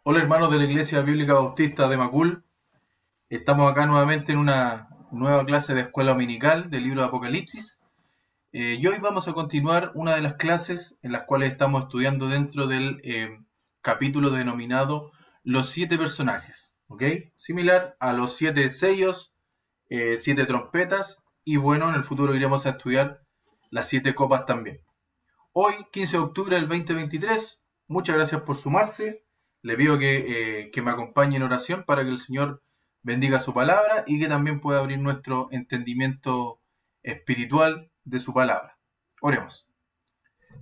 Hola hermanos de la Iglesia Bíblica Bautista de Macul. Estamos acá nuevamente en una nueva clase de escuela dominical del libro de Apocalipsis. Y hoy vamos a continuar una de las clases en las cuales estamos estudiando dentro del capítulo denominado Los siete personajes. ¿Ok? Similar a los siete sellos, siete trompetas y bueno, en el futuro iremos a estudiar las siete copas también. Hoy, 15 de octubre del 2023, muchas gracias por sumarse. Le pido que me acompañe en oración para que el Señor bendiga su palabra y que también pueda abrir nuestro entendimiento espiritual de su palabra. Oremos.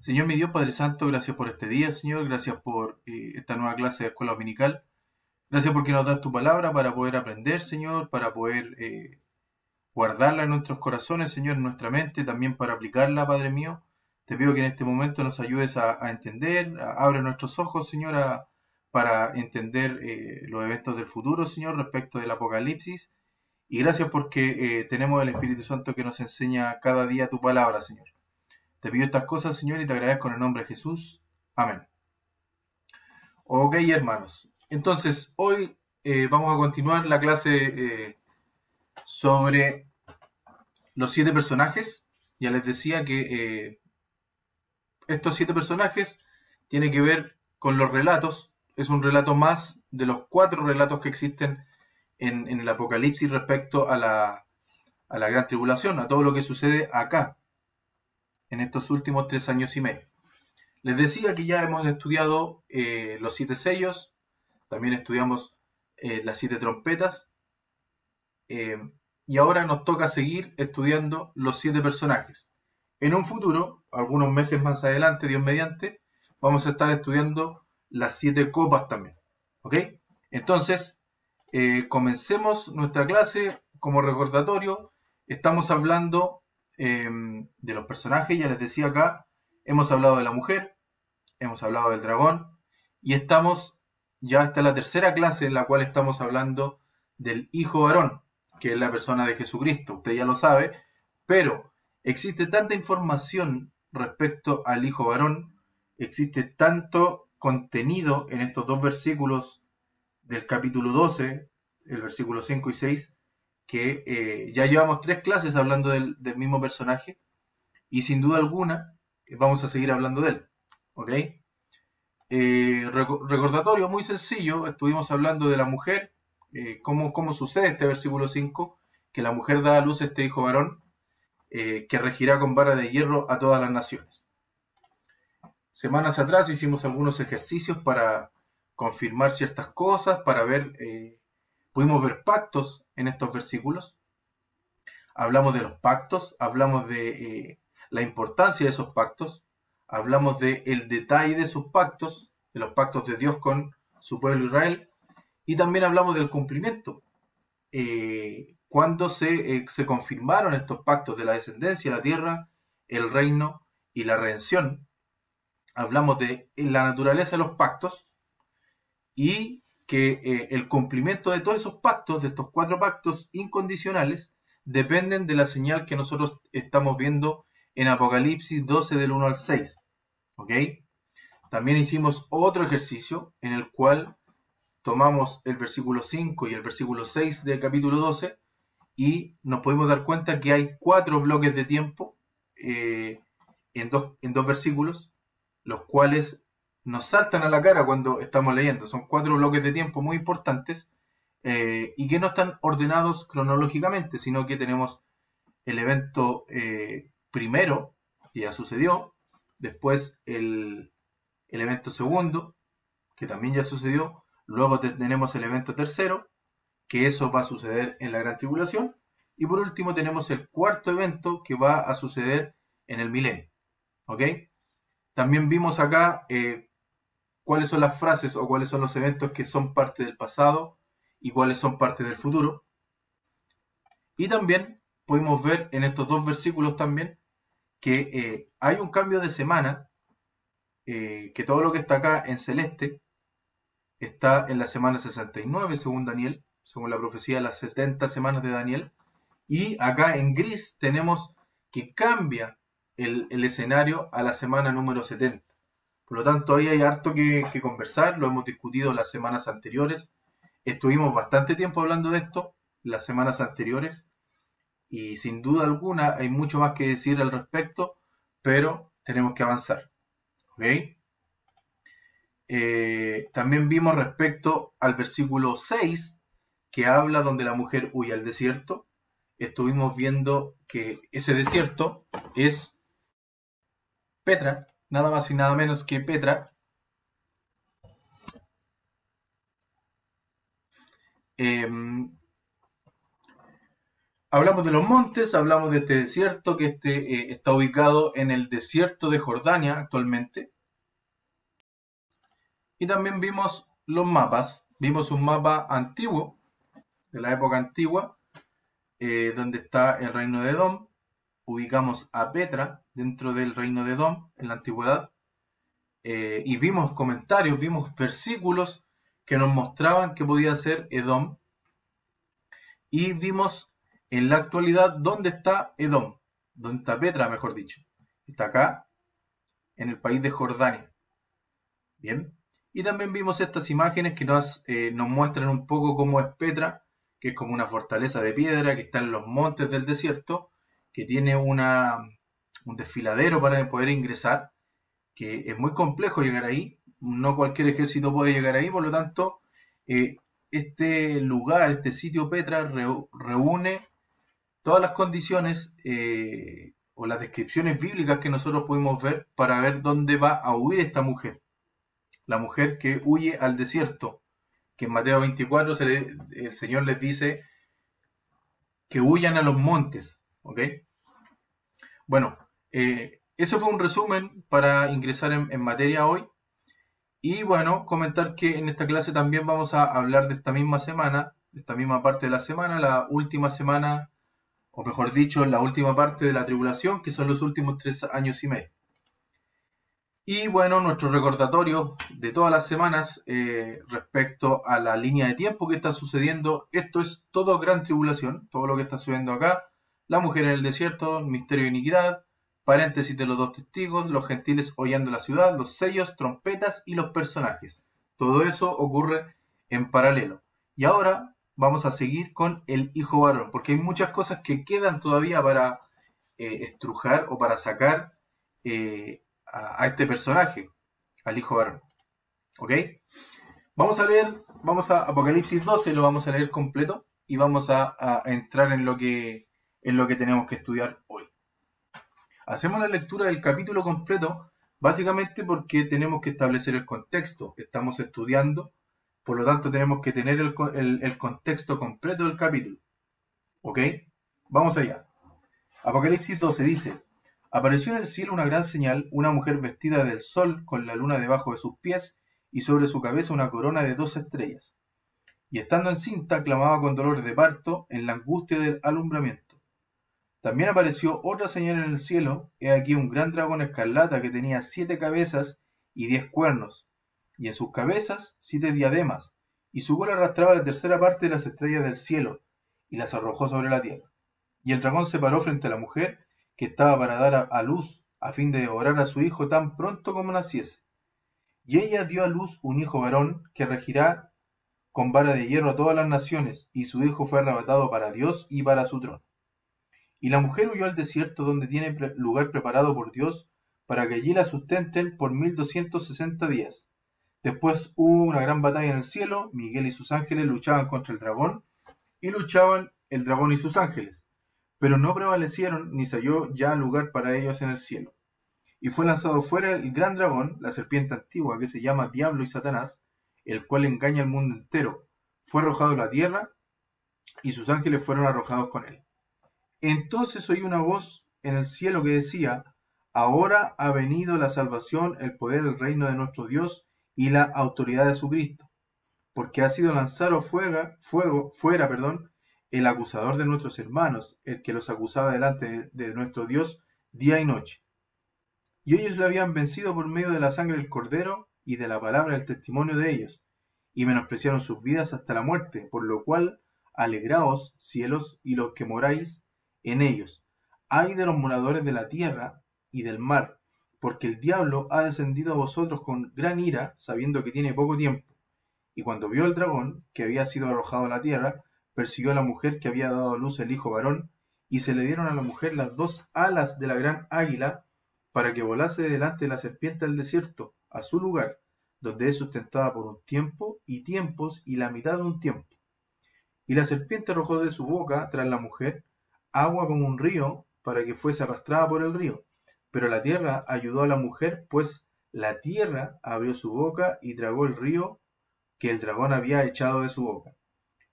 Señor mi Dios, Padre Santo, gracias por este día, Señor. Gracias por esta nueva clase de escuela dominical. Gracias porque nos das tu palabra para poder aprender, Señor, para poder guardarla en nuestros corazones, Señor, en nuestra mente, también para aplicarla, Padre mío. Te pido que en este momento nos ayudes a entender, abre nuestros ojos, Señor, para entender los eventos del futuro, Señor, respecto del Apocalipsis. Y gracias porque tenemos el Espíritu Santo que nos enseña cada día tu palabra, Señor. Te pido estas cosas, Señor, y te agradezco en el nombre de Jesús. Amén. Ok, hermanos. Entonces, hoy vamos a continuar la clase sobre los siete personajes. Ya les decía que estos siete personajes tienen que ver con los relatos. Es un relato más de los cuatro relatos que existen en el Apocalipsis respecto a la gran tribulación, a todo lo que sucede acá, en estos últimos 3 años y medio. Les decía que ya hemos estudiado los siete sellos, también estudiamos las siete trompetas, eh, y ahora nos toca seguir estudiando los siete personajes. En un futuro, algunos meses más adelante, Dios mediante, vamos a estar estudiando las siete copas también. ¿Ok? Entonces, comencemos nuestra clase como recordatorio. Estamos hablando de los personajes, ya les decía acá, hemos hablado de la mujer, hemos hablado del dragón, y ya está la tercera clase en la cual estamos hablando del hijo varón, que es la persona de Jesucristo, usted ya lo sabe, pero existe tanta información respecto al hijo varón, existe tanto contenido en estos dos versículos del capítulo 12, el versículo 5 y 6, que ya llevamos 3 clases hablando del mismo personaje, y sin duda alguna vamos a seguir hablando de él. ¿Ok? Recordatorio muy sencillo, estuvimos hablando de la mujer, cómo sucede este versículo 5, que la mujer da a luz a este hijo varón, que regirá con vara de hierro a todas las naciones. Semanas atrás hicimos algunos ejercicios para confirmar ciertas cosas, para ver, pudimos ver pactos en estos versículos, hablamos de los pactos, hablamos de la importancia de esos pactos, hablamos de el detalle de sus pactos, de los pactos de Dios con su pueblo Israel, y también hablamos del cumplimiento. Cuando se confirmaron estos pactos de la descendencia, la tierra, el reino y la redención, hablamos de la naturaleza de los pactos y que el cumplimiento de todos esos pactos, de estos 4 pactos incondicionales, dependen de la señal que nosotros estamos viendo en Apocalipsis 12 del 1 al 6. ¿Ok? También hicimos otro ejercicio en el cual tomamos el versículo 5 y el versículo 6 del capítulo 12 y nos podemos dar cuenta que hay 4 bloques de tiempo en dos versículos, los cuales nos saltan a la cara cuando estamos leyendo. Son 4 bloques de tiempo muy importantes y que no están ordenados cronológicamente, sino que tenemos el evento primero, que ya sucedió, después el evento segundo, que también ya sucedió, luego tenemos el evento tercero, que eso va a suceder en la gran tribulación, y por último tenemos el cuarto evento que va a suceder en el milenio. ¿Ok? También vimos acá cuáles son las frases o cuáles son los eventos que son parte del pasado y cuáles son parte del futuro. Y también pudimos ver en estos dos versículos también que hay un cambio de semana, que todo lo que está acá en celeste está en la semana 69 según Daniel, según la profecía de las 70 semanas de Daniel, y acá en gris tenemos que cambia el escenario a la semana número 70. Por lo tanto, ahí hay harto que conversar, lo hemos discutido las semanas anteriores. Estuvimos bastante tiempo hablando de esto las semanas anteriores y sin duda alguna hay mucho más que decir al respecto, pero tenemos que avanzar. ¿Ok? También vimos respecto al versículo 6, que habla donde la mujer huye al desierto. Estuvimos viendo que ese desierto es Petra, nada más y nada menos que Petra. Hablamos de los montes, hablamos de este desierto, que está ubicado en el desierto de Jordania actualmente. Y también vimos los mapas. Vimos un mapa antiguo, de la época antigua, donde está el reino de Edom. Ubicamos a Petra dentro del reino de Edom en la antigüedad. Y vimos comentarios, vimos versículos que nos mostraban que podía ser Edom. Y vimos en la actualidad dónde está Edom, dónde está Petra, mejor dicho. Está acá, en el país de Jordania. Bien. Y también vimos estas imágenes que nos muestran un poco cómo es Petra, que es como una fortaleza de piedra que está en los montes del desierto, que tiene un desfiladero para poder ingresar, que es muy complejo llegar ahí, no cualquier ejército puede llegar ahí, por lo tanto, este lugar, este sitio Petra reúne todas las condiciones o las descripciones bíblicas que nosotros pudimos ver para ver dónde va a huir esta mujer. La mujer que huye al desierto, que en Mateo 24 el Señor les dice que huyan a los montes. ¿Ok? Bueno, eso fue un resumen para ingresar en materia hoy. Y bueno, comentar que en esta clase también vamos a hablar de esta misma semana, de esta misma parte de la semana, la última semana, o mejor dicho, la última parte de la tribulación, que son los últimos 3 años y medio. Y bueno, nuestro recordatorio de todas las semanas respecto a la línea de tiempo que está sucediendo. Esto es todo gran tribulación, todo lo que está sucediendo acá. La mujer en el desierto, el misterio de iniquidad, paréntesis de los dos testigos, los gentiles hollando la ciudad, los sellos, trompetas y los personajes. Todo eso ocurre en paralelo. Y ahora vamos a seguir con el hijo varón, porque hay muchas cosas que quedan todavía para estrujar o para sacar a este personaje, al hijo varón. ¿Ok? Vamos a Apocalipsis 12, lo vamos a leer completo y vamos a entrar en lo que tenemos que estudiar hoy. Hacemos la lectura del capítulo completo básicamente porque tenemos que establecer el contexto. Estamos estudiando, por lo tanto tenemos que tener el contexto completo del capítulo. ¿Ok? Vamos allá. Apocalipsis 12 dice: apareció en el cielo una gran señal, una mujer vestida del sol con la luna debajo de sus pies y sobre su cabeza una corona de 12 estrellas. Y estando encinta clamaba con dolores de parto en la angustia del alumbramiento. También apareció otra señal en el cielo, he aquí un gran dragón escarlata que tenía 7 cabezas y 10 cuernos, y en sus cabezas 7 diademas, y su cola arrastraba la tercera parte de las estrellas del cielo, y las arrojó sobre la tierra. Y el dragón se paró frente a la mujer, que estaba para dar a luz, a fin de devorar a su hijo tan pronto como naciese. Y ella dio a luz un hijo varón, que regirá con vara de hierro a todas las naciones, y su hijo fue arrebatado para Dios y para su trono. Y la mujer huyó al desierto, donde tiene lugar preparado por Dios, para que allí la sustenten por 1260 días. Después hubo una gran batalla en el cielo, Miguel y sus ángeles luchaban contra el dragón, y luchaban el dragón y sus ángeles, pero no prevalecieron, ni se halló ya lugar para ellos en el cielo. Y fue lanzado fuera el gran dragón, la serpiente antigua, que se llama Diablo y Satanás, el cual engaña al mundo entero. Fue arrojado a la tierra, y sus ángeles fueron arrojados con él. Entonces oí una voz en el cielo que decía: ahora ha venido la salvación, el poder, el reino de nuestro Dios y la autoridad de su Cristo, porque ha sido lanzado fuera, el acusador de nuestros hermanos, el que los acusaba delante de nuestro Dios día y noche. Y ellos le habían vencido por medio de la sangre del Cordero y de la palabra del testimonio de ellos, y menospreciaron sus vidas hasta la muerte, por lo cual alegraos, cielos, y los que moráis en ellos. Ay de los moradores de la tierra y del mar, porque el diablo ha descendido a vosotros con gran ira, sabiendo que tiene poco tiempo. Y cuando vio el dragón, que había sido arrojado a la tierra, persiguió a la mujer que había dado a luz el hijo varón, y se le dieron a la mujer las dos alas de la gran águila, para que volase delante de la serpiente al desierto, a su lugar, donde es sustentada por un tiempo y tiempos y la mitad de un tiempo. Y la serpiente arrojó de su boca tras la mujer agua como un río, para que fuese arrastrada por el río. Pero la tierra ayudó a la mujer, pues la tierra abrió su boca y tragó el río que el dragón había echado de su boca.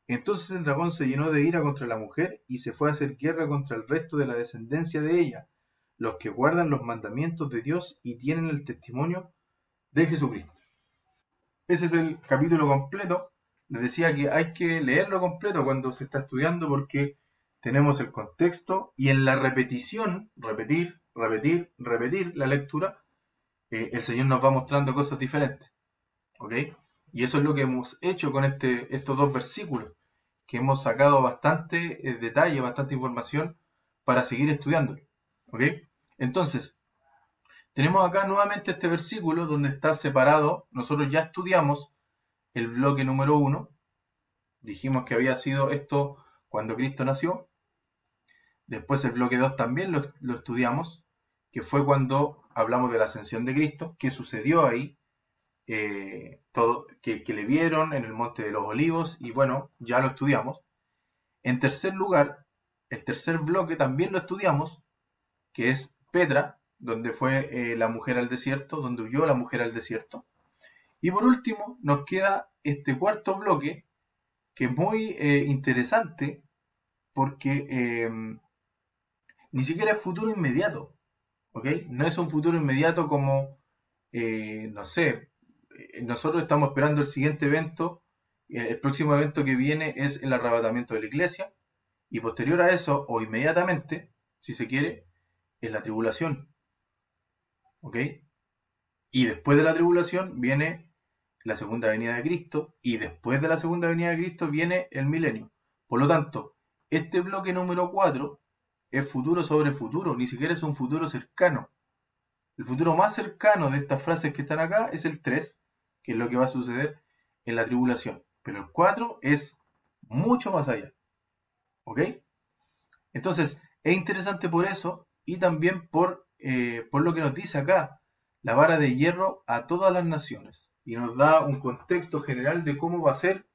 Entonces el dragón se llenó de ira contra la mujer y se fue a hacer guerra contra el resto de la descendencia de ella, los que guardan los mandamientos de Dios y tienen el testimonio de Jesucristo. Ese es el capítulo completo. Les decía que hay que leerlo completo cuando se está estudiando porque tenemos el contexto y en la repetición, repetir la lectura, el Señor nos va mostrando cosas diferentes. ¿Ok? Y eso es lo que hemos hecho con estos dos versículos, que hemos sacado bastante detalle, bastante información para seguir estudiándolo. ¿Ok? Entonces, tenemos acá nuevamente este versículo donde está separado. Nosotros ya estudiamos el bloque número 1. Dijimos que había sido esto cuando Cristo nació. Después el bloque 2 también lo estudiamos, que fue cuando hablamos de la ascensión de Cristo, qué sucedió ahí, todo que le vieron en el Monte de los Olivos, y bueno, ya lo estudiamos. En tercer lugar, el tercer bloque también lo estudiamos, que es Petra, donde fue la mujer al desierto, donde huyó la mujer al desierto. Y por último, nos queda este cuarto bloque, que es muy interesante, porque ni siquiera es futuro inmediato, ¿ok? No es un futuro inmediato como, no sé, nosotros estamos esperando el siguiente evento, el próximo evento que viene es el arrebatamiento de la iglesia, y posterior a eso, o inmediatamente, si se quiere, es la tribulación, ¿ok? Y después de la tribulación viene la segunda venida de Cristo, y después de la segunda venida de Cristo viene el milenio. Por lo tanto, este bloque número 4 es futuro sobre futuro, ni siquiera es un futuro cercano. El futuro más cercano de estas frases que están acá es el 3, que es lo que va a suceder en la tribulación. Pero el 4 es mucho más allá. ¿Ok? Entonces, es interesante por eso y también por lo que nos dice acá, la vara de hierro a todas las naciones. Y nos da un contexto general de cómo va a ser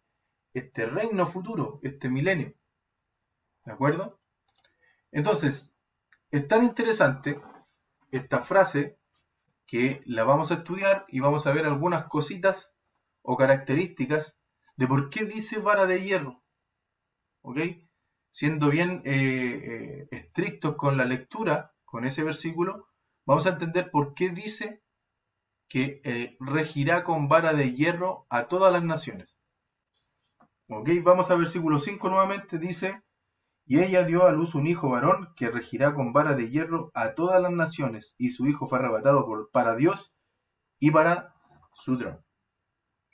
este reino futuro, este milenio. ¿De acuerdo? Entonces, es tan interesante esta frase que la vamos a estudiar y vamos a ver algunas cositas o características de por qué dice vara de hierro. ¿Ok? Siendo bien estrictos con la lectura, con ese versículo, vamos a entender por qué dice que regirá con vara de hierro a todas las naciones. ¿Ok? Vamos al versículo 5 nuevamente, dice: y ella dio a luz un hijo varón que regirá con vara de hierro a todas las naciones, y su hijo fue arrebatado para Dios y para su trono.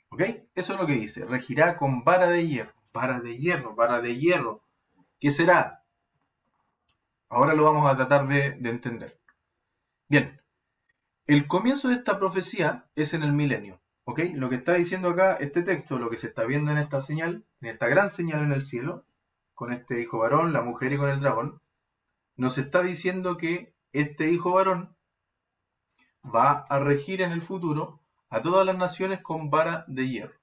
¿Ok? Eso es lo que dice, regirá con vara de hierro, vara de hierro, vara de hierro. ¿Qué será? Ahora lo vamos a tratar de entender. Bien, el comienzo de esta profecía es en el milenio. ¿Ok? Lo que está diciendo acá este texto, lo que se está viendo en esta señal, en esta gran señal en el cielo, con este hijo varón, la mujer y con el dragón, nos está diciendo que este hijo varón va a regir en el futuro a todas las naciones con vara de hierro.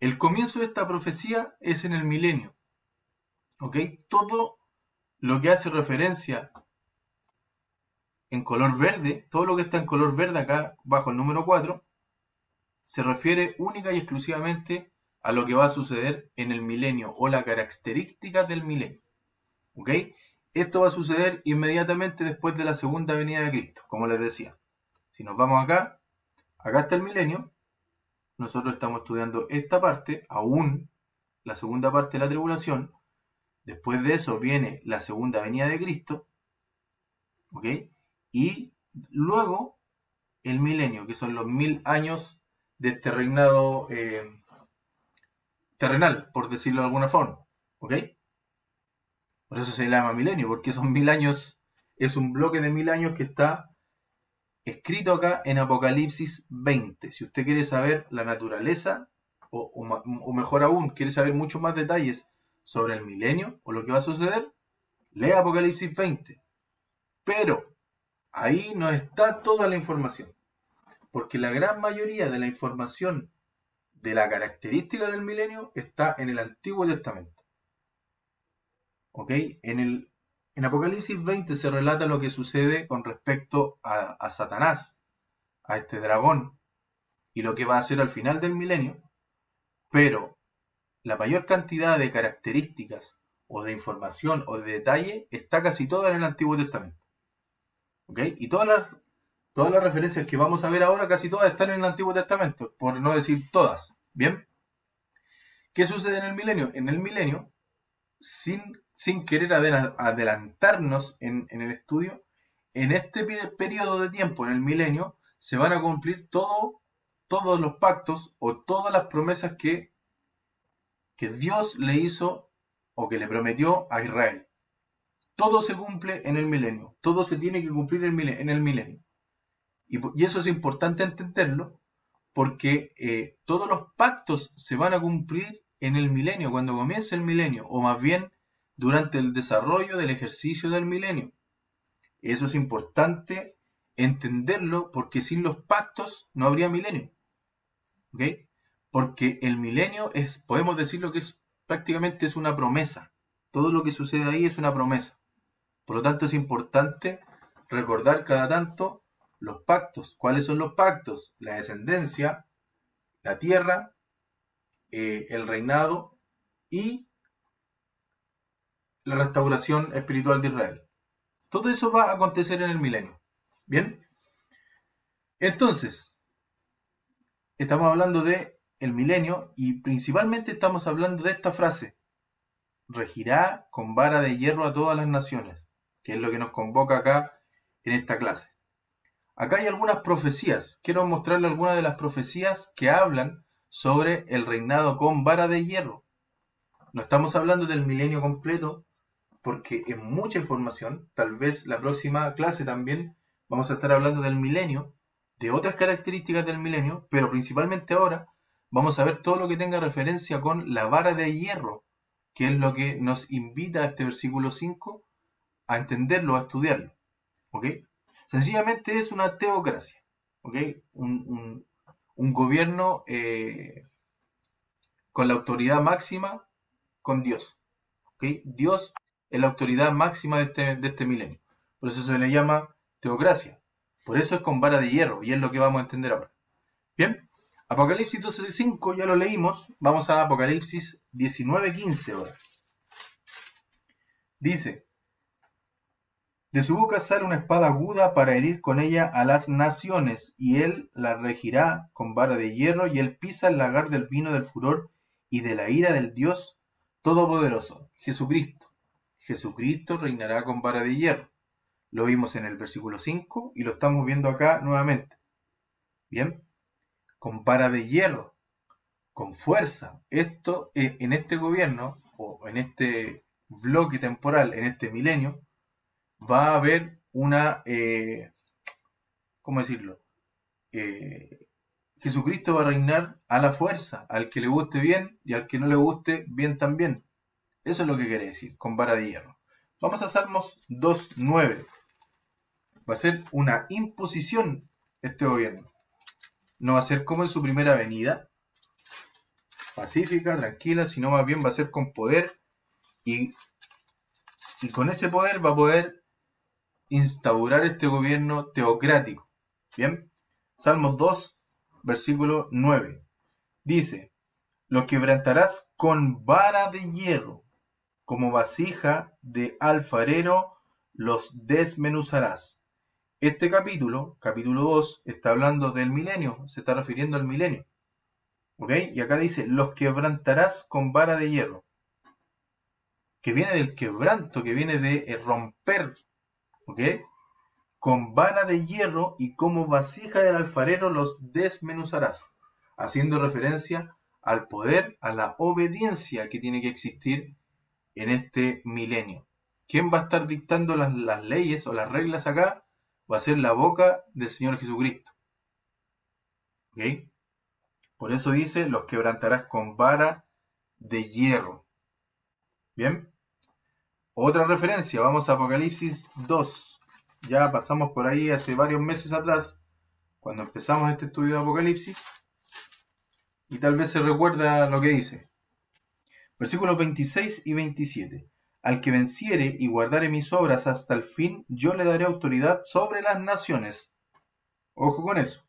El comienzo de esta profecía es en el milenio. ¿Ok? Todo lo que hace referencia en color verde, todo lo que está en color verde acá bajo el número 4, se refiere única y exclusivamente a lo que va a suceder en el milenio o la característica del milenio. ¿Ok? Esto va a suceder inmediatamente después de la segunda venida de Cristo, como les decía. Si nos vamos acá está el milenio, nosotros estamos estudiando esta parte, aún la segunda parte de la tribulación. Después de eso viene la segunda venida de Cristo, ¿ok? Y luego el milenio, que son los 1000 años de este reinado terrenal, por decirlo de alguna forma, ¿ok? Por eso se llama milenio, porque son 1000 años, es un bloque de 1000 años que está escrito acá en Apocalipsis 20. Si usted quiere saber la naturaleza, o mejor aún, quiere saber muchos más detalles sobre el milenio o lo que va a suceder, lea Apocalipsis 20. Pero ahí no está toda la información, porque la gran mayoría de la información de la característica del milenio está en el Antiguo Testamento. ¿Ok? En Apocalipsis 20 se relata lo que sucede con respecto a Satanás, a este dragón, y lo que va a hacer al final del milenio, pero la mayor cantidad de características o de información o de detalle está casi toda en el Antiguo Testamento. ¿Ok? Y todas las referencias que vamos a ver ahora, casi todas están en el Antiguo Testamento, por no decir todas. ¿Bien? ¿Qué sucede en el milenio? En el milenio, sin querer adelantarnos en el estudio, en este periodo de tiempo, en el milenio, se van a cumplir todos los pactos o todas las promesas que Dios le hizo o que le prometió a Israel. Todo se cumple en el milenio, todo se tiene que cumplir en el milenio. Y eso es importante entenderlo, porque todos los pactos se van a cumplir en el milenio, cuando comience el milenio, o más bien durante el desarrollo del ejercicio del milenio. Eso es importante entenderlo, porque sin los pactos no habría milenio. ¿Ok? Porque el milenio podemos decirlo que prácticamente es una promesa. Todo lo que sucede ahí es una promesa. Por lo tanto, es importante recordar cada tanto los pactos. ¿Cuáles son los pactos? La descendencia, la tierra, el reinado y la restauración espiritual de Israel. Todo eso va a acontecer en el milenio. ¿Bien? Entonces, estamos hablando de el milenio y principalmente estamos hablando de esta frase: regirá con vara de hierro a todas las naciones, que es lo que nos convoca acá en esta clase. Acá hay algunas profecías. Quiero mostrarle algunas de las profecías que hablan sobre el reinado con vara de hierro. No estamos hablando del milenio completo, porque es mucha información. Tal vez la próxima clase también vamos a estar hablando del milenio, de otras características del milenio, pero principalmente ahora vamos a ver todo lo que tenga referencia con la vara de hierro, que es lo que nos invita a este versículo 5 a entenderlo, a estudiarlo. ¿Ok? Sencillamente es una teocracia. ¿Ok? Un gobierno con la autoridad máxima con Dios. ¿Ok? Dios es la autoridad máxima de este milenio. Por eso se le llama teocracia. Por eso es con vara de hierro, y es lo que vamos a entender ahora. Bien, Apocalipsis 12:5 ya lo leímos. Vamos a Apocalipsis 19:15 ahora. Dice: de su boca sale una espada aguda para herir con ella a las naciones, y él la regirá con vara de hierro, y él pisa el lagar del vino del furor y de la ira del Dios Todopoderoso, Jesucristo. Jesucristo reinará con vara de hierro. Lo vimos en el versículo 5 y lo estamos viendo acá nuevamente. Bien, con vara de hierro, con fuerza. Esto en este gobierno, o en este bloque temporal, en este milenio, va a haber una, ¿cómo decirlo? Jesucristo va a reinar a la fuerza, al que le guste bien y al que no le guste bien también. Eso es lo que quiere decir, con vara de hierro. Vamos a Salmos 2:9. Va a ser una imposición este gobierno. No va a ser como en su primera venida, pacífica, tranquila, sino más bien va a ser con poder, y con ese poder va a poder instaurar este gobierno teocrático. Bien, Salmos 2, versículo 9. Dice: lo quebrantarás con vara de hierro, como vasija de alfarero los desmenuzarás. Este capítulo 2, está hablando del milenio, se está refiriendo al milenio. ¿Ok? Y acá dice: los quebrantarás con vara de hierro, que viene del quebranto, que viene de romper. ¿Ok? Con vara de hierro, y como vasija del alfarero los desmenuzarás, haciendo referencia al poder, a la obediencia que tiene que existir en este milenio. ¿Quién va a estar dictando las leyes o las reglas acá? va a ser la boca del Señor Jesucristo. ¿Ok? Por eso dice, los quebrantarás con vara de hierro. ¿Bien? Otra referencia, vamos a Apocalipsis 2. Ya pasamos por ahí hace varios meses atrás, cuando empezamos este estudio de Apocalipsis, y tal vez se recuerda lo que dice. Versículos 26 y 27. Al que venciere y guardare mis obras hasta el fin, yo le daré autoridad sobre las naciones. Ojo con eso.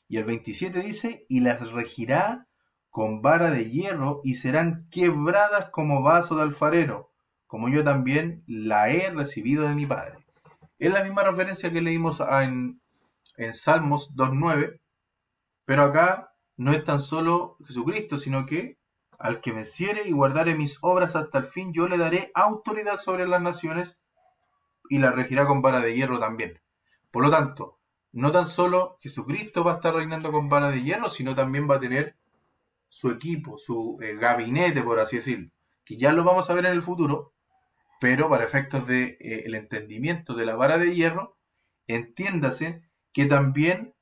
Y el 27 dice, y las regirá con vara de hierro y serán quebradas como vaso de alfarero, como yo también la he recibido de mi Padre. Es la misma referencia que leímos en Salmos 2.9, pero acá no es tan solo Jesucristo, sino que al que venciere y guardare mis obras hasta el fin, yo le daré autoridad sobre las naciones y la regirá con vara de hierro también. Por lo tanto, no tan solo Jesucristo va a estar reinando con vara de hierro, sino también va a tener su equipo, su gabinete, por así decirlo, que ya lo vamos a ver en el futuro, pero para efectos de el entendimiento de la vara de hierro, entiéndase que también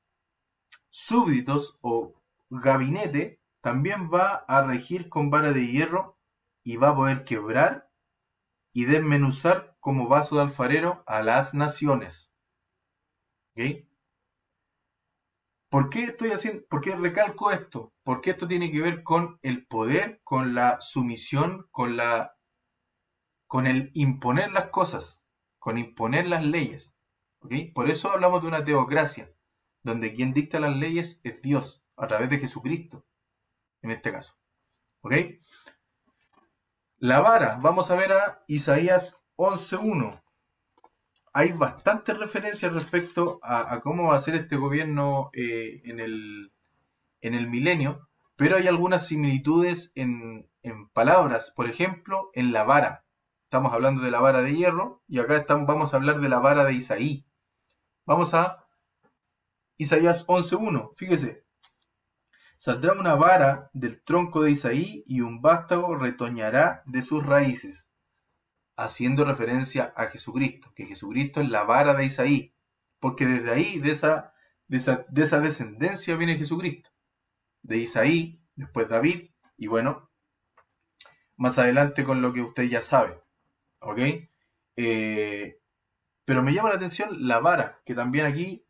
súbditos o gabinete también va a regir con vara de hierro y va a poder quebrar y desmenuzar como vaso de alfarero a las naciones. ¿Ok? ¿Por qué recalco esto? Porque esto tiene que ver con el poder, con la sumisión, con el imponer las cosas, con imponer las leyes. ¿Ok? Por eso hablamos de una teocracia, donde quien dicta las leyes es Dios, a través de Jesucristo, en este caso. ¿Ok? La vara, vamos a ver a Isaías 11.1. Hay bastantes referencias respecto a cómo va a ser este gobierno en el milenio, pero hay algunas similitudes en palabras. Por ejemplo, en la vara. Estamos hablando de la vara de hierro y acá vamos a hablar de la vara de Isaí. Vamos a Isaías 11.1. Fíjese. Saldrá una vara del tronco de Isaí y un vástago retoñará de sus raíces. Haciendo referencia a Jesucristo, que Jesucristo es la vara de Isaí, porque desde ahí, de esa descendencia viene Jesucristo. De Isaí, después David, y bueno, más adelante con lo que usted ya sabe. ¿Ok? Pero me llama la atención la vara, que también aquí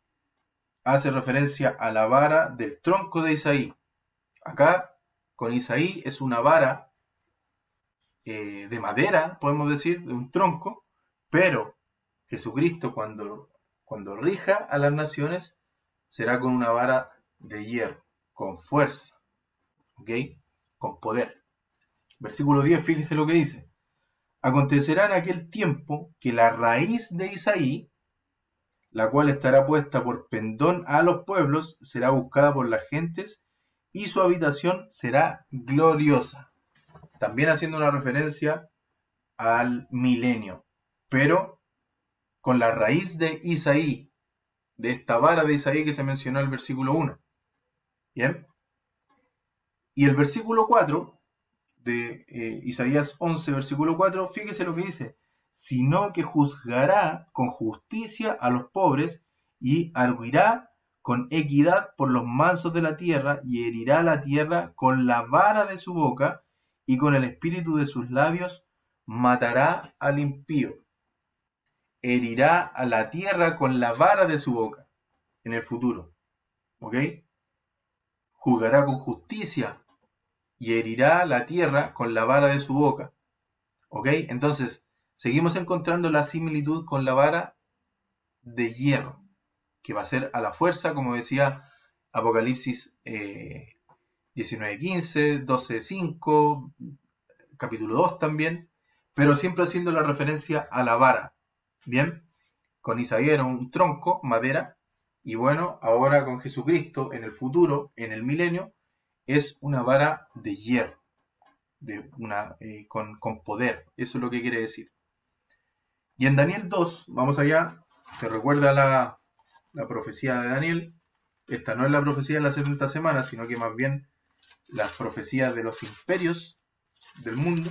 hace referencia a la vara del tronco de Isaí. Acá, con Isaí, es una vara de madera, podemos decir, de un tronco, pero Jesucristo cuando rija a las naciones será con una vara de hierro, con fuerza, ¿ok? Con poder. Versículo 10, fíjese lo que dice. Acontecerá en aquel tiempo que la raíz de Isaí, la cual estará puesta por pendón a los pueblos, será buscada por las gentes y su habitación será gloriosa. También haciendo una referencia al milenio, pero con la raíz de Isaí, de esta vara de Isaí que se mencionó en el versículo 1. ¿Bien? Y el versículo 4 de Isaías 11, versículo 4, fíjese lo que dice, sino que juzgará con justicia a los pobres y arguirá con equidad por los mansos de la tierra y herirá la tierra con la vara de su boca y con el espíritu de sus labios matará al impío. Herirá a la tierra con la vara de su boca en el futuro. ¿Ok? Juzgará con justicia y herirá la tierra con la vara de su boca. ¿Ok? Entonces, seguimos encontrando la similitud con la vara de hierro, que va a ser a la fuerza, como decía Apocalipsis 19:15, 12:5, capítulo 2 también, pero siempre haciendo la referencia a la vara. ¿Bien? Con Isaías era un tronco, madera, y bueno, ahora con Jesucristo, en el futuro, en el milenio, es una vara de hierro, con poder. Eso es lo que quiere decir. Y en Daniel 2, vamos allá, se recuerda la profecía de Daniel. Esta no es la profecía de las 70 semanas, sino que más bien las profecías de los imperios del mundo.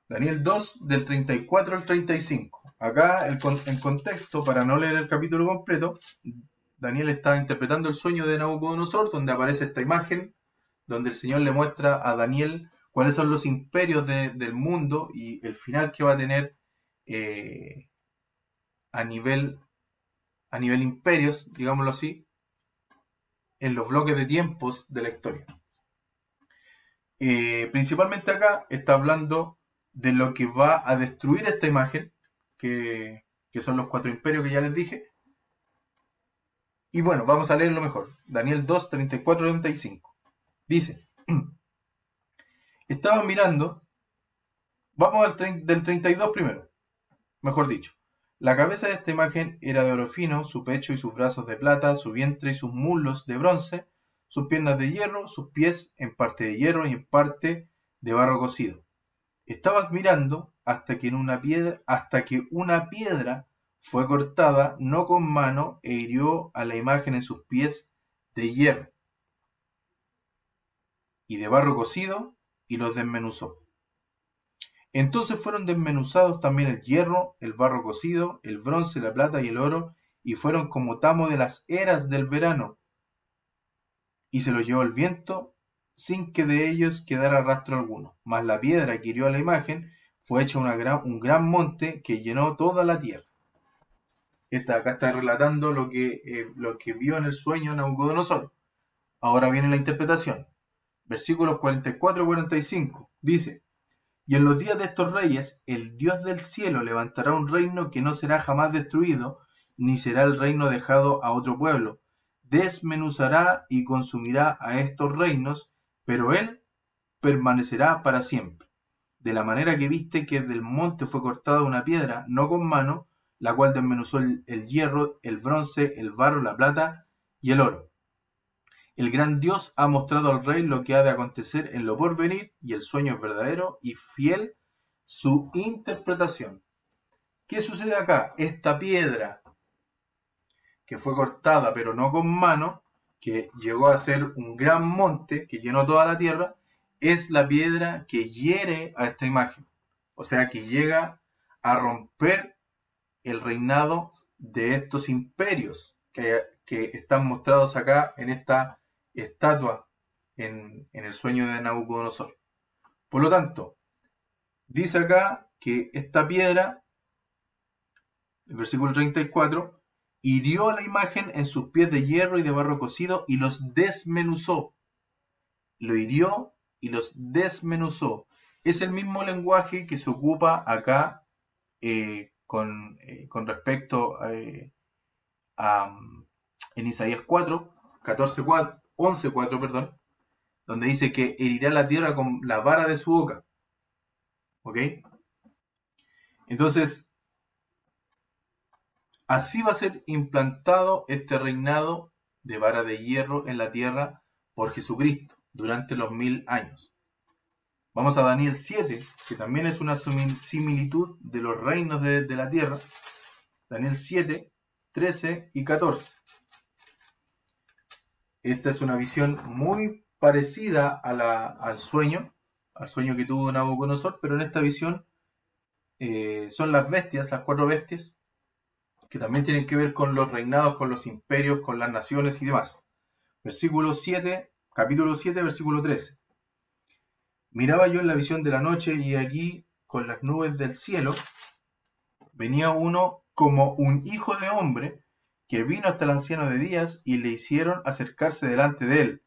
Daniel 2, del 34 al 35. Acá, en contexto, para no leer el capítulo completo, Daniel está interpretando el sueño de Nabucodonosor, donde aparece esta imagen, donde el Señor le muestra a Daniel cuáles son los imperios del mundo y el final que va a tener eh, a nivel imperios, digámoslo así, en los bloques de tiempos de la historia. Principalmente acá está hablando de lo que va a destruir esta imagen, que son los 4 imperios que ya les dije. Y bueno, vamos a leerlo mejor. Daniel 2, 34, 35. Dice, estaban mirando, vamos del 32 primero, mejor dicho. La cabeza de esta imagen era de oro fino, su pecho y sus brazos de plata, su vientre y sus muslos de bronce, sus piernas de hierro, sus pies en parte de hierro y en parte de barro cocido. Estabas mirando hasta que una piedra fue cortada, no con mano, e hirió a la imagen en sus pies de hierro y de barro cocido, y los desmenuzó. Entonces fueron desmenuzados también el hierro, el barro cocido, el bronce, la plata y el oro, y fueron como tamo de las eras del verano, y se los llevó el viento, sin que de ellos quedara rastro alguno. Mas la piedra que hirió a la imagen fue hecha un gran monte que llenó toda la tierra. Acá está relatando lo que vio en el sueño Nabucodonosor. Ahora viene la interpretación. Versículos 44 y 45. Dice, y en los días de estos reyes, el Dios del cielo levantará un reino que no será jamás destruido, ni será el reino dejado a otro pueblo. Desmenuzará y consumirá a estos reinos, pero él permanecerá para siempre. De la manera que viste que del monte fue cortada una piedra, no con mano, la cual desmenuzó el hierro, el bronce, el barro, la plata y el oro. El gran Dios ha mostrado al rey lo que ha de acontecer en lo porvenir, y el sueño es verdadero y fiel su interpretación. ¿Qué sucede acá? Esta piedra que fue cortada pero no con mano, que llegó a ser un gran monte que llenó toda la tierra, es la piedra que hiere a esta imagen. O sea, que llega a romper el reinado de estos imperios que están mostrados acá en esta estatua en el sueño de Nabucodonosor. Por lo tanto, dice acá que esta piedra, el versículo 34, hirió a la imagen en sus pies de hierro y de barro cocido y los desmenuzó. Lo hirió y los desmenuzó. Es el mismo lenguaje que se ocupa acá con respecto en Isaías 4, 14, 4, 11, 4, perdón, donde dice que herirá la tierra con la vara de su boca. ¿Ok? Entonces, así va a ser implantado este reinado de vara de hierro en la tierra por Jesucristo durante los 1000 años. Vamos a Daniel 7, que también es una similitud de los reinos de la tierra. Daniel 7, 13 y 14. Esta es una visión muy parecida al sueño que tuvo Nabucodonosor, pero en esta visión son las bestias, las 4 bestias, que también tienen que ver con los reinados, con los imperios, con las naciones y demás. Versículo 7, capítulo 7, versículo 13. Miraba yo en la visión de la noche, y aquí, con las nubes del cielo, venía uno como un hijo de hombre, que vino hasta el anciano de días, y le hicieron acercarse delante de él,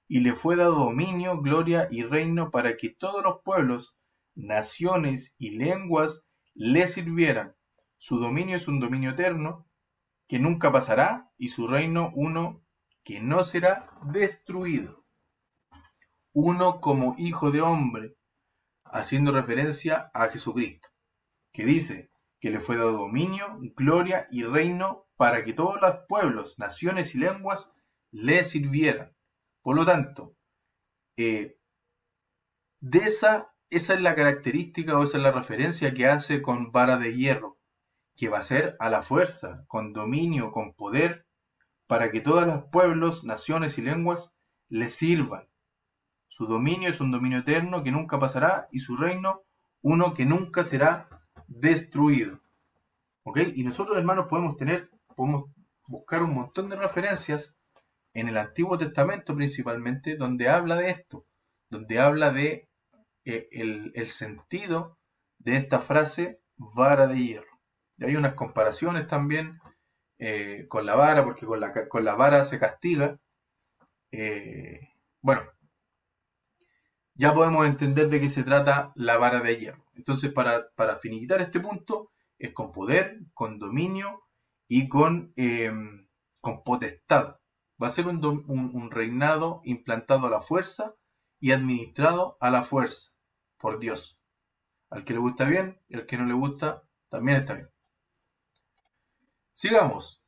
y le fue dado dominio, gloria y reino, para que todos los pueblos, naciones y lenguas le sirvieran. Su dominio es un dominio eterno, que nunca pasará, y su reino uno que no será destruido. Uno como hijo de hombre, haciendo referencia a Jesucristo, que dice que le fue dado dominio, gloria y reino para que todos los pueblos, naciones y lenguas le sirvieran. Por lo tanto, esa es la característica, o esa es la referencia que hace con vara de hierro, que va a ser a la fuerza, con dominio, con poder, para que todos los pueblos, naciones y lenguas le sirvan. Su dominio es un dominio eterno que nunca pasará, y su reino uno que nunca será destruido. ¿Ok? Y nosotros, hermanos, podemos buscar un montón de referencias en el Antiguo Testamento principalmente, donde habla de esto, donde habla de el sentido de esta frase vara de hierro. Y hay unas comparaciones también con la vara, porque con la vara se castiga. Bueno, ya podemos entender de qué se trata la vara de hierro. Entonces, para finiquitar este punto, es con poder, con dominio y con potestad. Va a ser un reinado implantado a la fuerza y administrado a la fuerza por Dios. Al que le gusta bien y al que no le gusta también está bien. Sigamos.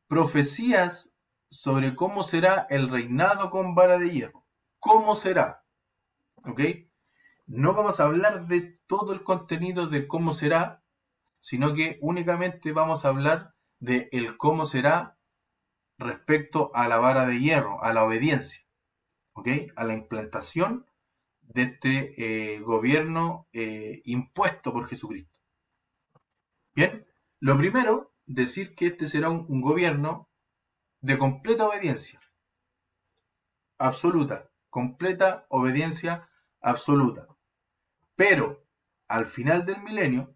Profecías sobre cómo será el reinado con vara de hierro. ¿Cómo será? ¿Ok? No vamos a hablar de todo el contenido de cómo será, sino que únicamente vamos a hablar de el cómo será respecto a la vara de hierro, a la obediencia, ¿ok? A la implantación de este gobierno impuesto por Jesucristo. Bien, lo primero, decir que este será un gobierno de completa obediencia, absoluta, completa obediencia absoluta. Pero al final del milenio,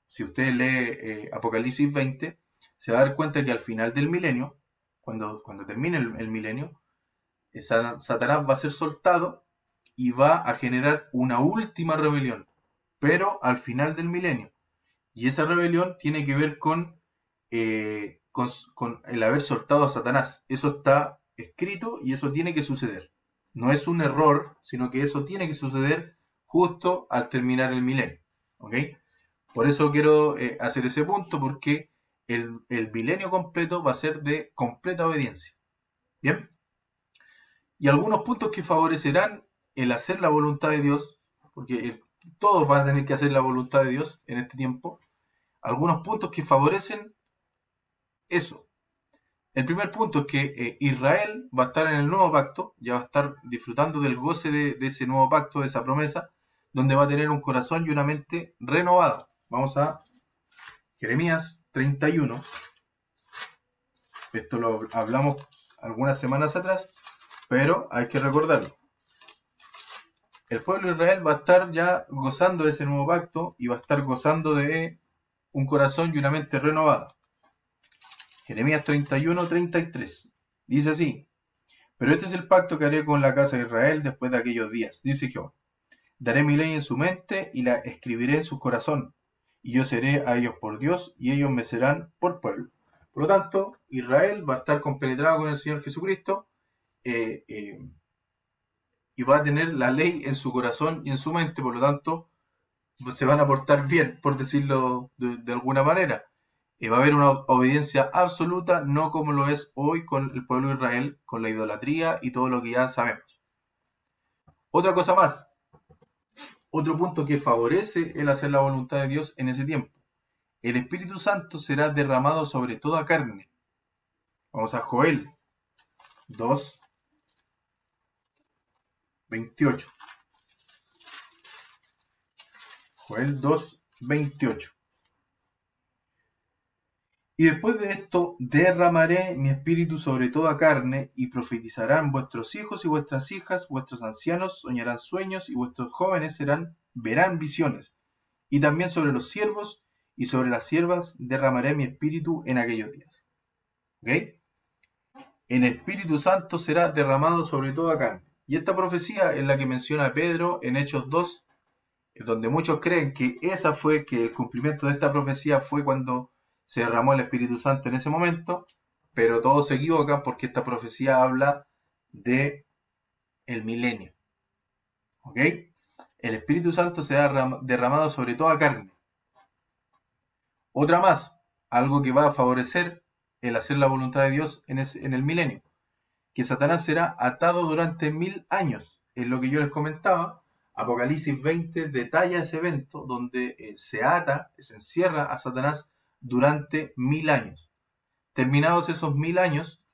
si usted lee Apocalipsis 20, se va a dar cuenta que al final del milenio, cuando termine el milenio, Satanás va a ser soltado y va a generar una última rebelión, pero al final del milenio. Y esa rebelión tiene que ver con el haber soltado a Satanás. Eso está escrito y eso tiene que suceder. No es un error, sino que eso tiene que suceder justo al terminar el milenio. ¿Ok? Por eso quiero hacer ese punto, porque el milenio completo va a ser de completa obediencia. ¿Bien? Y algunos puntos que favorecerán el hacer la voluntad de Dios, porque todos van a tener que hacer la voluntad de Dios en este tiempo. Algunos puntos que favorecen eso. El primer punto es que Israel va a estar en el nuevo pacto, ya va a estar disfrutando del goce de ese nuevo pacto, de esa promesa, donde va a tener un corazón y una mente renovada. Vamos a Jeremías 31. Esto lo hablamos algunas semanas atrás, pero hay que recordarlo. El pueblo de Israel va a estar ya gozando de ese nuevo pacto y va a estar gozando de un corazón y una mente renovada. Jeremías 31, 33. Dice así: pero este es el pacto que haré con la casa de Israel después de aquellos días, dice Jehová. Daré mi ley en su mente y la escribiré en su corazón, y yo seré a ellos por Dios y ellos me serán por pueblo. Por lo tanto, Israel va a estar compenetrado con el Señor Jesucristo y va a tener la ley en su corazón y en su mente. Por lo tanto, se van a portar bien, por decirlo de alguna manera. Va a haber una obediencia absoluta, no como lo es hoy con el pueblo de Israel, con la idolatría y todo lo que ya sabemos. Otra cosa más, otro punto que favorece el hacer la voluntad de Dios en ese tiempo: el Espíritu Santo será derramado sobre toda carne. Vamos a Joel 2, 28. Joel 2, 28. Y después de esto derramaré mi espíritu sobre toda carne, y profetizarán vuestros hijos y vuestras hijas, vuestros ancianos soñarán sueños, y vuestros jóvenes verán visiones. Y también sobre los siervos y sobre las siervas derramaré mi espíritu en aquellos días. ¿Ok? El Espíritu Santo será derramado sobre toda carne. Y esta profecía es la que menciona Pedro en Hechos 2, donde muchos creen que el cumplimiento de esta profecía fue cuando se derramó el Espíritu Santo en ese momento, pero todos se equivocan, porque esta profecía habla de el milenio. ¿Ok? El Espíritu Santo será derramado sobre toda carne. Otra más, algo que va a favorecer el hacer la voluntad de Dios en el milenio: que Satanás será atado durante 1000 años. Es lo que yo les comentaba. Apocalipsis 20 detalla ese evento donde se encierra a Satanás durante 1000 años. Terminados esos 1000 años,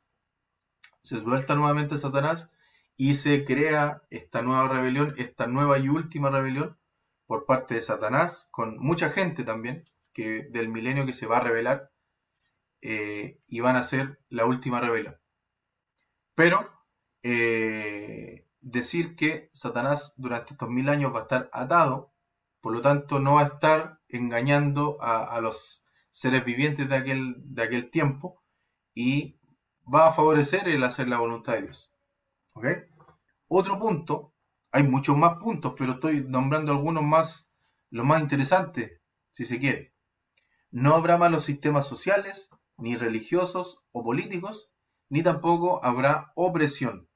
se suelta nuevamente Satanás y se crea esta nueva rebelión, esta nueva y última rebelión, por parte de Satanás, con mucha gente también, que del milenio que se va a revelar, y van a ser la última rebelión. Pero decir que Satanás durante estos 1000 años va a estar atado, por lo tanto no va a estar engañando a los seres vivientes de aquel tiempo, y va a favorecer el hacer la voluntad de Dios. ¿Ok? Otro punto, hay muchos más puntos, pero estoy nombrando algunos más, los más interesantes, si se quiere. No habrá malos sistemas sociales, ni religiosos o políticos, ni tampoco habrá opresión.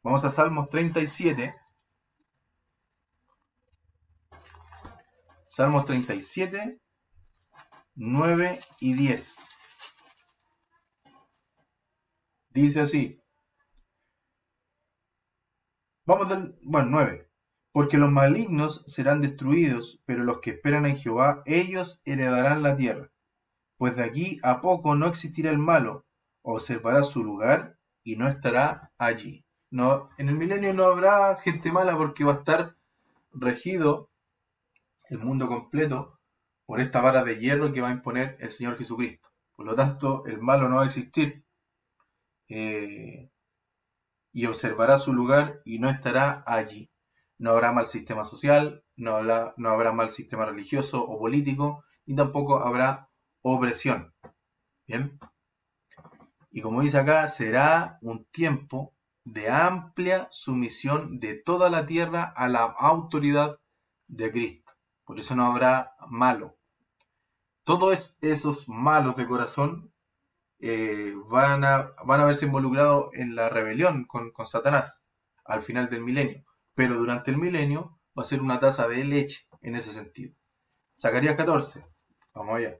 Vamos a Salmos 37. Salmos 37, 9 y 10. Dice así. Vamos del 9. Porque los malignos serán destruidos, pero los que esperan en Jehová, ellos heredarán la tierra. Pues de aquí a poco no existirá el malo, observará su lugar y no estará allí. No, en el milenio no habrá gente mala, porque va a estar regido el mundo completo por esta vara de hierro que va a imponer el Señor Jesucristo. Por lo tanto, el malo no va a existir, y observará su lugar y no estará allí. No habrá mal sistema social, no habrá mal sistema religioso o político, ni tampoco habrá opresión. Bien. Y como dice acá, será un tiempo de amplia sumisión de toda la tierra a la autoridad de Cristo. Por eso no habrá malo. Todos esos malos de corazón van a verse involucrados en la rebelión con Satanás al final del milenio. Pero durante el milenio va a ser una taza de leche en ese sentido. Zacarías 14. Vamos allá.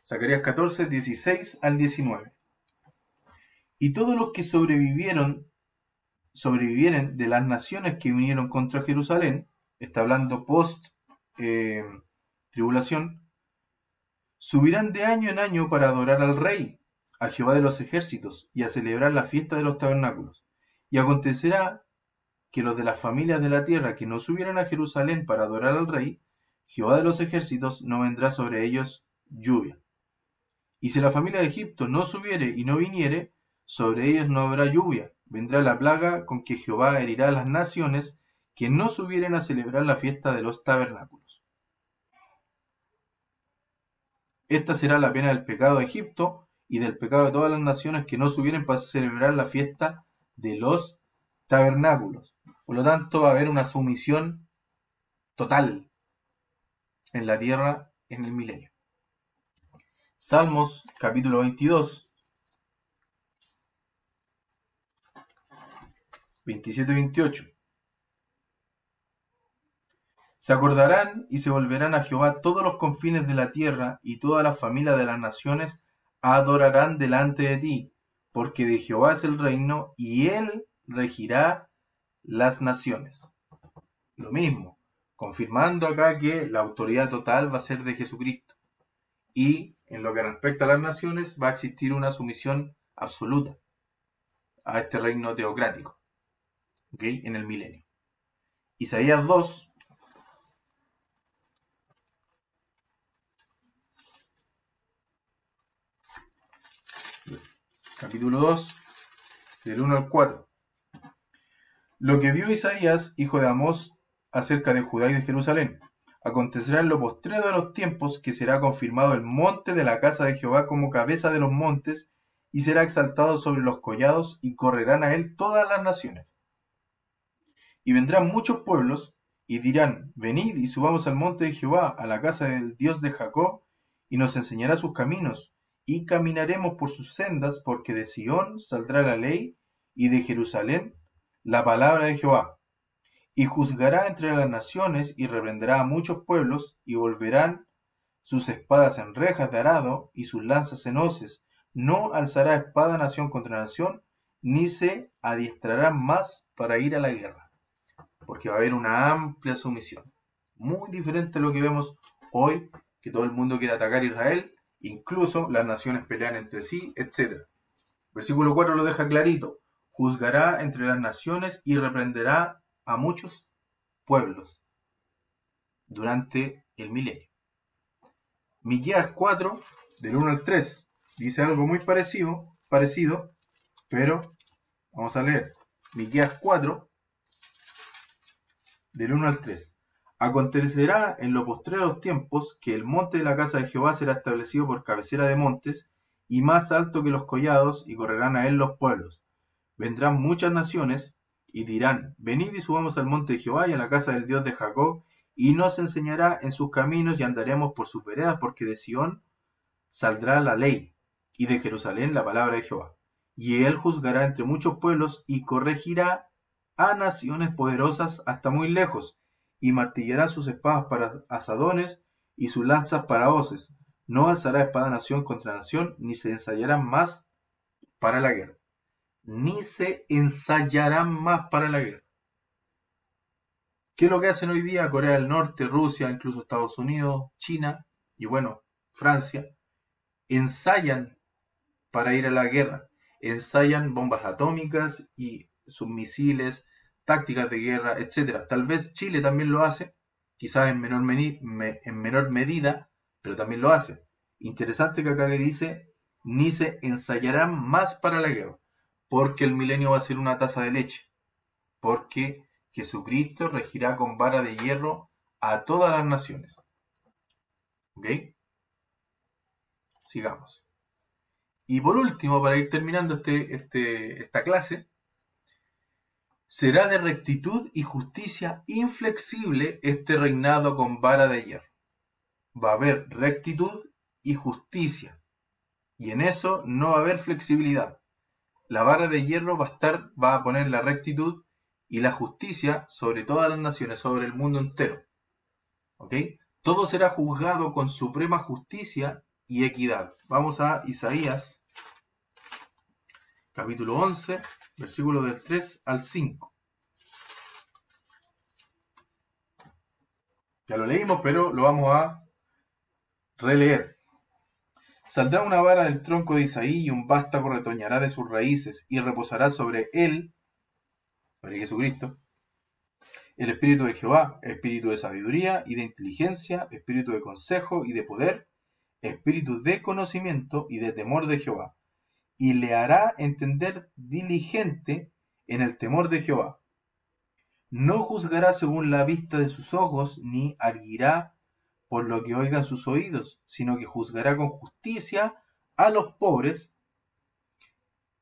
Zacarías 14, 16 al 19. Y todos los que sobrevivieren de las naciones que vinieron contra Jerusalén, está hablando post tribulación, subirán de año en año para adorar al Rey, a Jehová de los ejércitos, y a celebrar la fiesta de los tabernáculos. Y acontecerá que los de las familias de la tierra que no subieran a Jerusalén para adorar al Rey, Jehová de los ejércitos, no vendrá sobre ellos lluvia. Y si la familia de Egipto no subiere y no viniere, sobre ellos no habrá lluvia. Vendrá la plaga con que Jehová herirá a las naciones que no subieren a celebrar la fiesta de los tabernáculos. Esta será la pena del pecado de Egipto y del pecado de todas las naciones que no subieren para celebrar la fiesta de los tabernáculos. Por lo tanto, va a haber una sumisión total en la tierra en el milenio. Salmos capítulo 22, 27-28. Se acordarán y se volverán a Jehová todos los confines de la tierra, y toda la familia de las naciones adorarán delante de ti, porque de Jehová es el reino, y él regirá las naciones. Lo mismo, confirmando acá que la autoridad total va a ser de Jesucristo. Y en lo que respecta a las naciones, va a existir una sumisión absoluta a este reino teocrático, ¿okay? En el milenio. Isaías 2, capítulo 2, del 1 al 4. Lo que vio Isaías, hijo de Amós, acerca de Judá y de Jerusalén. Acontecerá en lo postrero de los tiempos que será confirmado el monte de la casa de Jehová como cabeza de los montes, y será exaltado sobre los collados, y correrán a él todas las naciones. Y vendrán muchos pueblos, y dirán, venid y subamos al monte de Jehová, a la casa del Dios de Jacob, y nos enseñará sus caminos, y caminaremos por sus sendas, porque de Sión saldrá la ley, y de Jerusalén la palabra de Jehová. Y juzgará entre las naciones, y reprenderá a muchos pueblos, y volverán sus espadas en rejas de arado, y sus lanzas en hoces. No alzará espada nación contra nación, ni se adiestrarán más para ir a la guerra. Porque va a haber una amplia sumisión. Muy diferente a lo que vemos hoy, que todo el mundo quiere atacar a Israel, incluso las naciones pelean entre sí, etc. Versículo 4 lo deja clarito. juzgará entre las naciones y reprenderá a muchos pueblos durante el milenio. Miqueas 4, del 1 al 3, dice algo muy parecido, pero vamos a leer. Miqueas 4, del 1 al 3. Acontecerá en los postreros tiempos que el monte de la casa de Jehová será establecido por cabecera de montes y más alto que los collados, y correrán a él los pueblos. Vendrán muchas naciones y dirán: venid y subamos al monte de Jehová y a la casa del Dios de Jacob, y nos enseñará en sus caminos y andaremos por sus veredas, porque de Sión saldrá la ley y de Jerusalén la palabra de Jehová. Y él juzgará entre muchos pueblos y corregirá a naciones poderosas hasta muy lejos, y martillará sus espadas para asadones y sus lanzas para hoces. No alzará espada nación contra nación, ni se ensayarán más para la guerra. Ni se ensayarán más para la guerra. ¿Qué es lo que hacen hoy día Corea del Norte, Rusia, incluso Estados Unidos, China y bueno, Francia? Ensayan para ir a la guerra. Ensayan bombas atómicas y submisiles, tácticas de guerra, etc. Tal vez Chile también lo hace, quizás en menor medida, pero también lo hace. Interesante que acá le dice: ni se ensayarán más para la guerra, porque el milenio va a ser una taza de leche, porque Jesucristo regirá con vara de hierro a todas las naciones. ¿Ok? Sigamos. Y por último, para ir terminando esta clase, será de rectitud y justicia inflexible este reinado con vara de hierro. Va a haber rectitud y justicia, y en eso no va a haber flexibilidad. La vara de hierro va a poner la rectitud y la justicia sobre todas las naciones, sobre el mundo entero. ¿Ok? Todo será juzgado con suprema justicia y equidad. Vamos a Isaías, capítulo 11, versículos del 3 al 5. Ya lo leímos, pero lo vamos a releer. Saldrá una vara del tronco de Isaí y un vástago retoñará de sus raíces y reposará sobre él, sobre Jesucristo, el espíritu de Jehová, espíritu de sabiduría y de inteligencia, espíritu de consejo y de poder, espíritu de conocimiento y de temor de Jehová. Y le hará entender diligente en el temor de Jehová. No juzgará según la vista de sus ojos, ni arguirá por lo que oigan sus oídos, sino que juzgará con justicia a los pobres,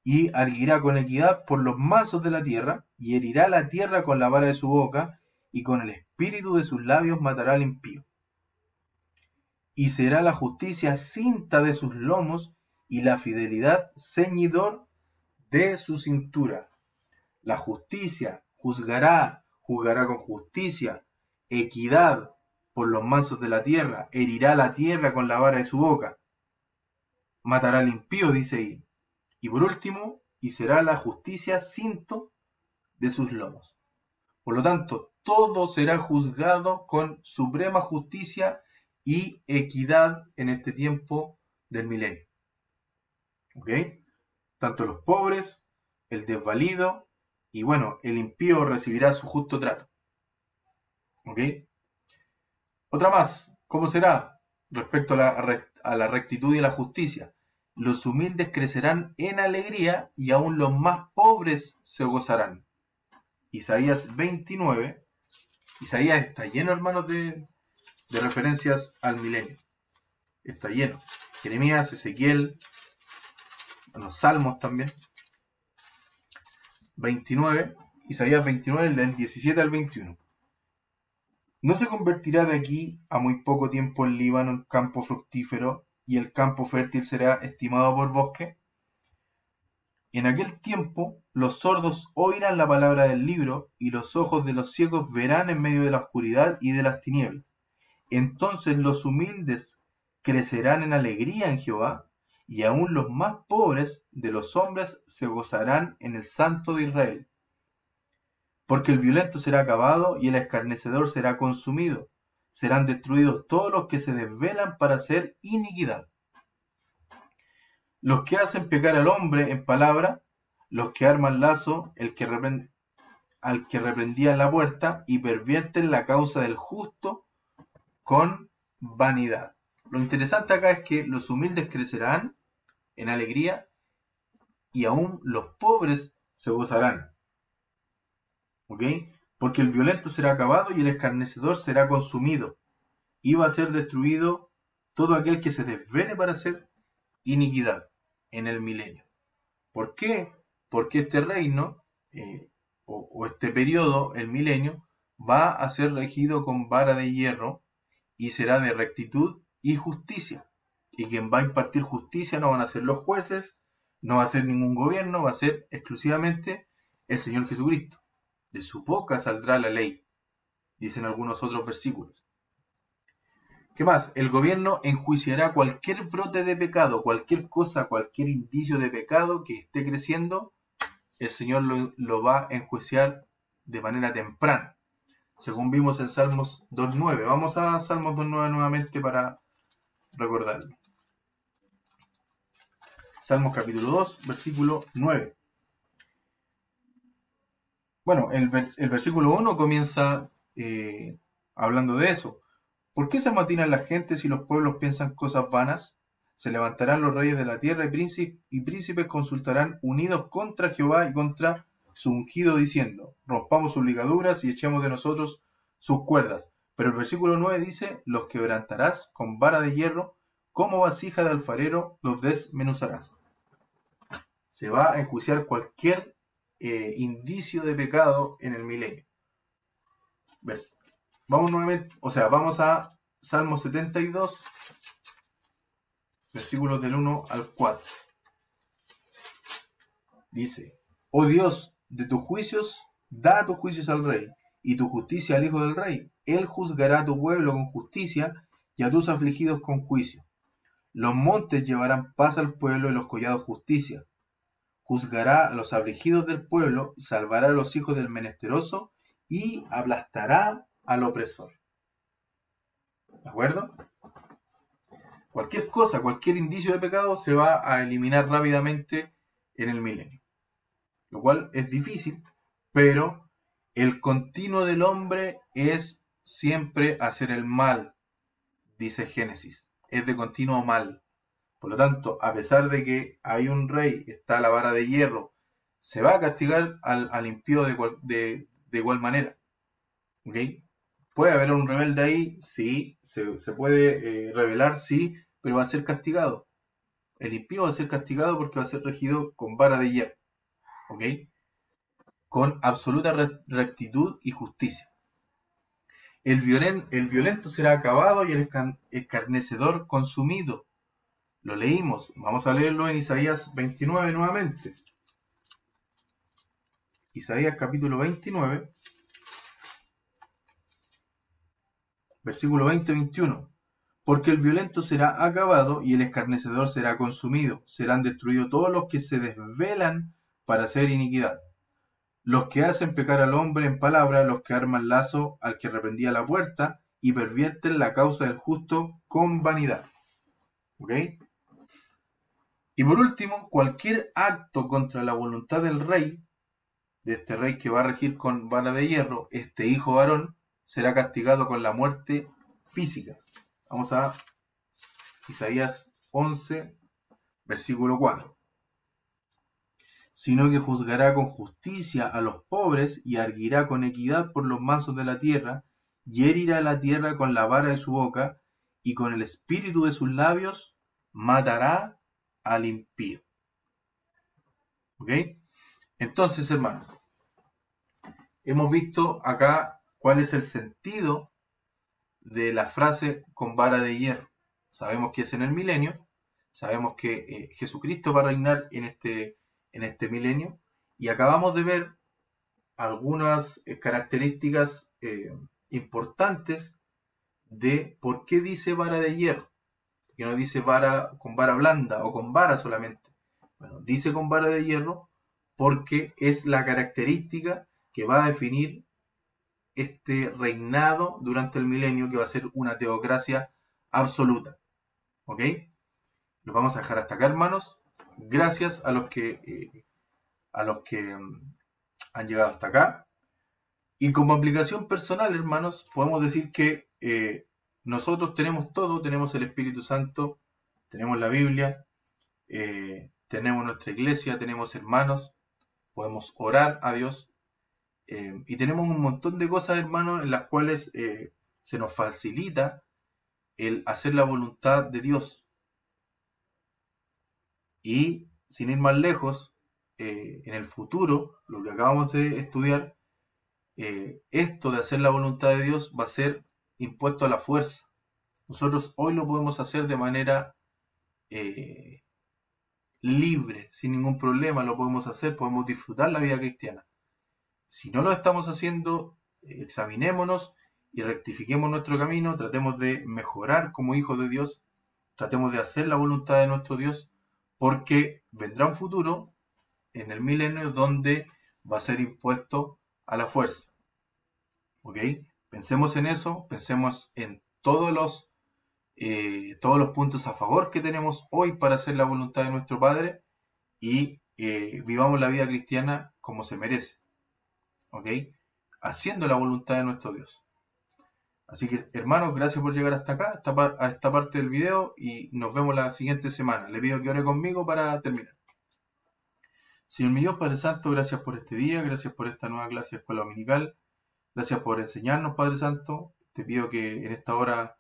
y arguirá con equidad por los mansos de la tierra, y herirá la tierra con la vara de su boca, y con el espíritu de sus labios matará al impío. Y será la justicia cinta de sus lomos, y la fidelidad ceñidor de su cintura. La justicia juzgará con justicia, equidad por los mansos de la tierra, herirá la tierra con la vara de su boca, matará al impío, dice ahí. Y por último, y será la justicia cinto de sus lomos. Por lo tanto, todo será juzgado con suprema justicia y equidad en este tiempo del milenio. ¿Ok? Tanto los pobres, el desvalido, y bueno, el impío recibirá su justo trato. ¿Ok? Otra más, ¿cómo será respecto a la rectitud y a la justicia? Los humildes crecerán en alegría y aún los más pobres se gozarán. Isaías 29. Isaías está lleno, hermanos, de referencias al milenio. Está lleno. Jeremías, Ezequiel, los Salmos también. 29, Isaías 29, del 17 al 21. ¿No se convertirá de aquí a muy poco tiempo el Líbano en campo fructífero, y el campo fértil será estimado por bosque? En aquel tiempo los sordos oirán la palabra del libro, y los ojos de los ciegos verán en medio de la oscuridad y de las tinieblas. Entonces los humildes crecerán en alegría en Jehová, y aún los más pobres de los hombres se gozarán en el Santo de Israel. Porque el violento será acabado y el escarnecedor será consumido. Serán destruidos todos los que se desvelan para hacer iniquidad. Los que hacen pecar al hombre en palabra, los que arman lazo, al que reprendía en la puerta, y pervierten la causa del justo con vanidad. Lo interesante acá es que los humildes crecerán en alegría y aún los pobres se gozarán. ¿Ok? Porque el violento será acabado y el escarnecedor será consumido. Y va a ser destruido todo aquel que se desvele para hacer iniquidad en el milenio. ¿Por qué? Porque este reino, o este periodo, el milenio, va a ser regido con vara de hierro y será de rectitud y justicia. Y quien va a impartir justicia no van a ser los jueces, no va a ser ningún gobierno, va a ser exclusivamente el Señor Jesucristo. De su boca saldrá la ley, dicen algunos otros versículos. ¿Qué más? El gobierno enjuiciará cualquier brote de pecado, cualquier cosa, cualquier indicio de pecado que esté creciendo, el Señor lo va a enjuiciar de manera temprana, según vimos en Salmos 2.9. Vamos a Salmos 2.9 nuevamente para recordarlo. Salmos capítulo 2, versículo 9. Bueno, el versículo 1 comienza hablando de eso. ¿Por qué se amotinan las gentes y los pueblos piensan cosas vanas? Se levantarán los reyes de la tierra y príncipes consultarán unidos contra Jehová y contra su ungido, diciendo: rompamos sus ligaduras y echemos de nosotros sus cuerdas. Pero el versículo 9 dice: los quebrantarás con vara de hierro, como vasija de alfarero los desmenuzarás. Se va a enjuiciar cualquier indicio de pecado en el milenio. Vamos nuevamente, vamos a Salmo 72, versículos del 1 al 4. Dice: oh Dios, de tus juicios, da tus juicios al rey, y tu justicia al hijo del rey. Él juzgará a tu pueblo con justicia, y a tus afligidos con juicio. Los montes llevarán paz al pueblo, y los collados justicia. Juzgará a los afligidos del pueblo, salvará a los hijos del menesteroso, y aplastará al opresor. ¿De acuerdo? Cualquier cosa, cualquier indicio de pecado se va a eliminar rápidamente en el milenio. Lo cual es difícil, pero el continuo del hombre es siempre hacer el mal, dice Génesis. Es de continuo mal. Por lo tanto, a pesar de que hay un rey, está la vara de hierro, se va a castigar al impío de igual manera. ¿Ok? ¿Puede haber un rebelde ahí? Sí. ¿Se puede rebelar? Sí. Pero va a ser castigado. El impío va a ser castigado porque va a ser regido con vara de hierro. ¿Ok? Con absoluta rectitud y justicia. El violento será acabado y el escarnecedor consumido. Lo leímos. Vamos a leerlo en Isaías 29 nuevamente. Isaías capítulo 29. Versículo 20-21. Porque el violento será acabado y el escarnecedor será consumido. Serán destruidos todos los que se desvelan para hacer iniquidad. Los que hacen pecar al hombre en palabra, los que arman lazo al que reprendía la puerta y pervierten la causa del justo con vanidad. ¿Ok? Y por último, cualquier acto contra la voluntad del rey, de este rey que va a regir con vara de hierro, este hijo varón, será castigado con la muerte física. Vamos a Isaías 11, versículo 4. Sino que juzgará con justicia a los pobres y arguirá con equidad por los mansos de la tierra, y herirá la tierra con la vara de su boca, y con el espíritu de sus labios matará al impío. ¿Ok? Entonces, hermanos, hemos visto acá cuál es el sentido de la frase con vara de hierro. Sabemos que es en el milenio, sabemos que Jesucristo va a reinar en este milenio, y acabamos de ver algunas características importantes de por qué dice vara de hierro, que no dice vara con vara blanda o con vara solamente. Bueno, dice con vara de hierro porque es la característica que va a definir este reinado durante el milenio, que va a ser una teocracia absoluta. ¿Ok? Los vamos a dejar hasta acá, hermanos. Gracias a los que a los que han llegado hasta acá. Y como aplicación personal, hermanos, podemos decir que nosotros tenemos todo, tenemos el Espíritu Santo, tenemos la Biblia, tenemos nuestra iglesia, tenemos hermanos, podemos orar a Dios, y tenemos un montón de cosas, hermanos, en las cuales se nos facilita el hacer la voluntad de Dios. Y sin ir más lejos, en el futuro, lo que acabamos de estudiar, esto de hacer la voluntad de Dios va a ser impuesto a la fuerza. Nosotros hoy lo podemos hacer de manera libre, sin ningún problema, lo podemos hacer, podemos disfrutar la vida cristiana. Si no lo estamos haciendo, examinémonos y rectifiquemos nuestro camino, tratemos de mejorar como hijos de Dios, tratemos de hacer la voluntad de nuestro Dios, porque vendrá un futuro en el milenio donde va a ser impuesto a la fuerza. ¿Ok? Pensemos en eso, pensemos en todos los puntos a favor que tenemos hoy para hacer la voluntad de nuestro Padre y vivamos la vida cristiana como se merece. ¿Ok? Haciendo la voluntad de nuestro Dios. Así que, hermanos, gracias por llegar hasta acá, a esta parte del video, y nos vemos la siguiente semana. Le pido que ore conmigo para terminar. Señor mi Dios, Padre Santo, gracias por este día, gracias por esta nueva clase de escuela dominical, gracias por enseñarnos, Padre Santo. Te pido que en esta hora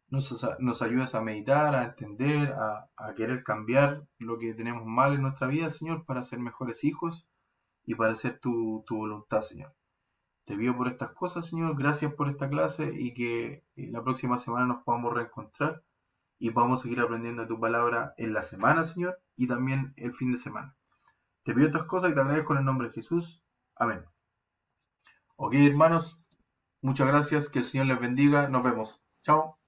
nos ayudes a meditar, a entender, a querer cambiar lo que tenemos mal en nuestra vida, Señor, para ser mejores hijos y para hacer tu voluntad, Señor. Te pido por estas cosas, Señor, gracias por esta clase, y que la próxima semana nos podamos reencontrar y podamos seguir aprendiendo de tu palabra en la semana, Señor, y también el fin de semana. Te pido estas cosas y te agradezco en el nombre de Jesús. Amén. Ok, hermanos, muchas gracias, que el Señor les bendiga, nos vemos. Chao.